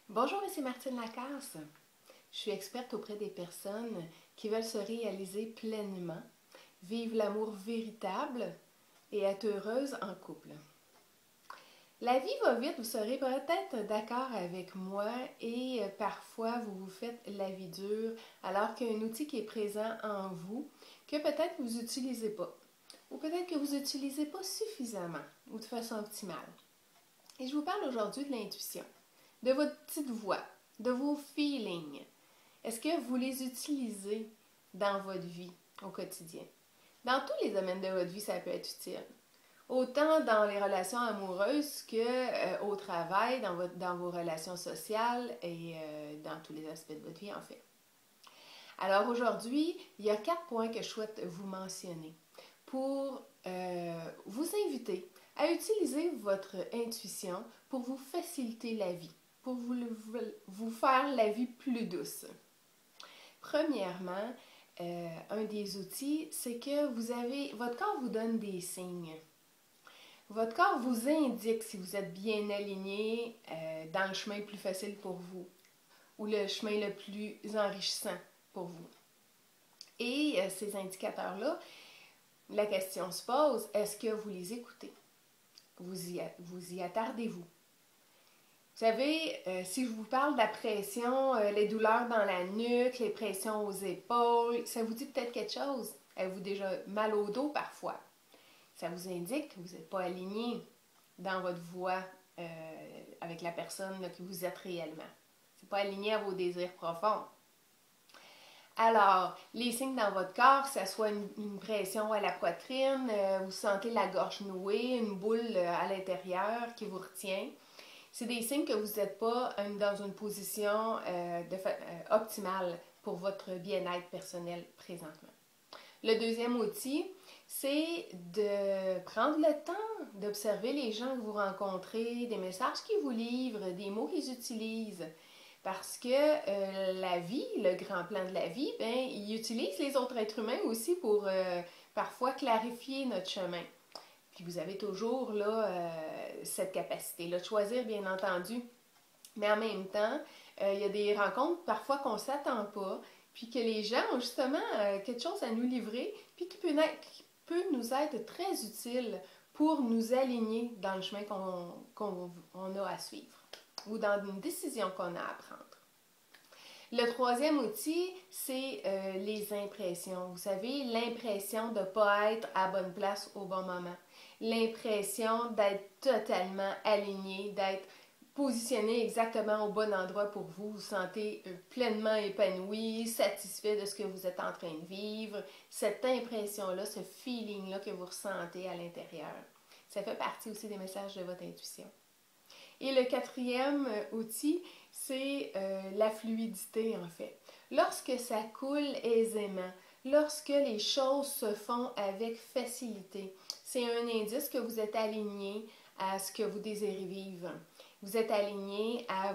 Bonjour, ici Martine Lacasse. Je suis experte auprès des personnes qui veulent se réaliser pleinement, vivre l'amour véritable et être heureuses en couple. La vie va vite, vous serez peut-être d'accord avec moi et parfois vous vous faites la vie dure alors qu'il y a un outil qui est présent en vous que peut-être vous n'utilisez pas ou peut-être que vous n'utilisez pas suffisamment ou de façon optimale. Et je vous parle aujourd'hui de l'intuition, de votre petite voix, de vos feelings. Est-ce que vous les utilisez dans votre vie au quotidien? Dans tous les domaines de votre vie, ça peut être utile. Autant dans les relations amoureuses que au travail, dans vos relations sociales et dans tous les aspects de votre vie, en fait. Alors aujourd'hui, il y a 4 points que je souhaite vous mentionner pour vous inviter à utiliser votre intuition pour vous faciliter la vie, pour vous faire la vie plus douce. Premièrement, un des outils, c'est que votre corps vous donne des signes. Votre corps vous indique si vous êtes bien aligné dans le chemin le plus facile pour vous ou le chemin le plus enrichissant pour vous. Et ces indicateurs-là, la question se pose, est-ce que vous les écoutez? Vous y attardez-vous? Vous savez, si je vous parle de la pression, les douleurs dans la nuque, les pressions aux épaules, ça vous dit peut-être quelque chose? Avez-vous déjà mal au dos parfois? Ça vous indique que vous n'êtes pas aligné dans votre voie avec la personne là, que vous êtes réellement. C'est pas aligné à vos désirs profonds. Alors, les signes dans votre corps, que ce soit une pression à la poitrine, vous sentez la gorge nouée, une boule à l'intérieur qui vous retient, c'est des signes que vous n'êtes pas dans une position optimale pour votre bien-être personnel présentement. Le deuxième outil, c'est de prendre le temps d'observer les gens que vous rencontrez, des messages qu'ils vous livrent, des mots qu'ils utilisent. Parce que la vie, le grand plan de la vie, ben, il utilise les autres êtres humains aussi pour parfois clarifier notre chemin. Puis vous avez toujours là, cette capacité-là de choisir, bien entendu. Mais en même temps, il y a des rencontres parfois qu'on ne s'attend pas, puis que les gens ont justement quelque chose à nous livrer, puis qui peut nous être très utile pour nous aligner dans le chemin qu'on a à suivre ou dans une décision qu'on a à prendre. Le troisième outil, c'est les impressions. Vous savez, l'impression de ne pas être à bonne place au bon moment. L'impression d'être totalement aligné, d'être positionné exactement au bon endroit pour vous. Vous sentez pleinement épanoui, satisfait de ce que vous êtes en train de vivre. Cette impression-là, ce feeling-là que vous ressentez à l'intérieur. Ça fait partie aussi des messages de votre intuition. Et le quatrième outil, c'est la fluidité en fait. Lorsque ça coule aisément, lorsque les choses se font avec facilité, c'est un indice que vous êtes aligné à ce que vous désirez vivre. Vous êtes aligné à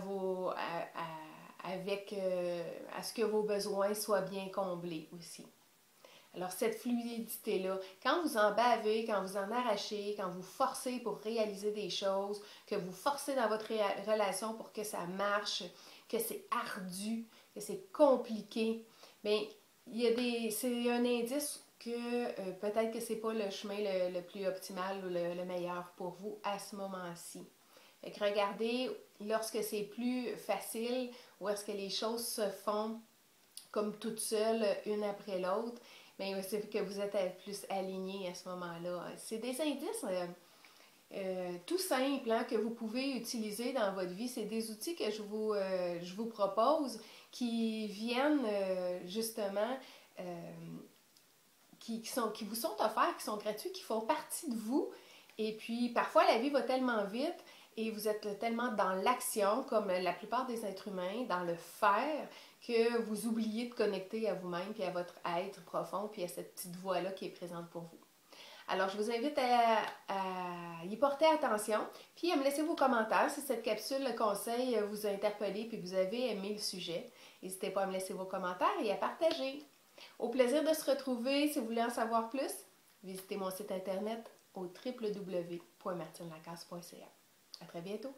ce que vos besoins soient bien comblés aussi. Alors, cette fluidité-là, quand vous en bavez, quand vous en arrachez, quand vous forcez pour réaliser des choses, que vous forcez dans votre relation pour que ça marche, que c'est ardu, que c'est compliqué, bien, c'est un indice que peut-être que c'est pas le chemin le plus optimal ou le meilleur pour vous à ce moment-ci. Fait que regardez, lorsque c'est plus facile, ou est-ce que les choses se font comme toutes seules, une après l'autre, mais c'est que vous êtes plus aligné à ce moment-là. C'est des indices tout simples que vous pouvez utiliser dans votre vie. C'est des outils que je vous propose qui viennent justement, qui vous sont offerts, qui sont gratuits, qui font partie de vous. Et puis, parfois, la vie va tellement vite et vous êtes tellement dans l'action, comme la plupart des êtres humains, dans le faire, que vous oubliez de connecter à vous-même, puis à votre être profond, puis à cette petite voix-là qui est présente pour vous. Alors, je vous invite à y porter attention, puis à me laisser vos commentaires si cette capsule, le conseil, vous a interpellé, puis vous avez aimé le sujet. N'hésitez pas à me laisser vos commentaires et à partager. Au plaisir de se retrouver. Si vous voulez en savoir plus, visitez mon site internet au www.martinelacasse.ca. À très bientôt!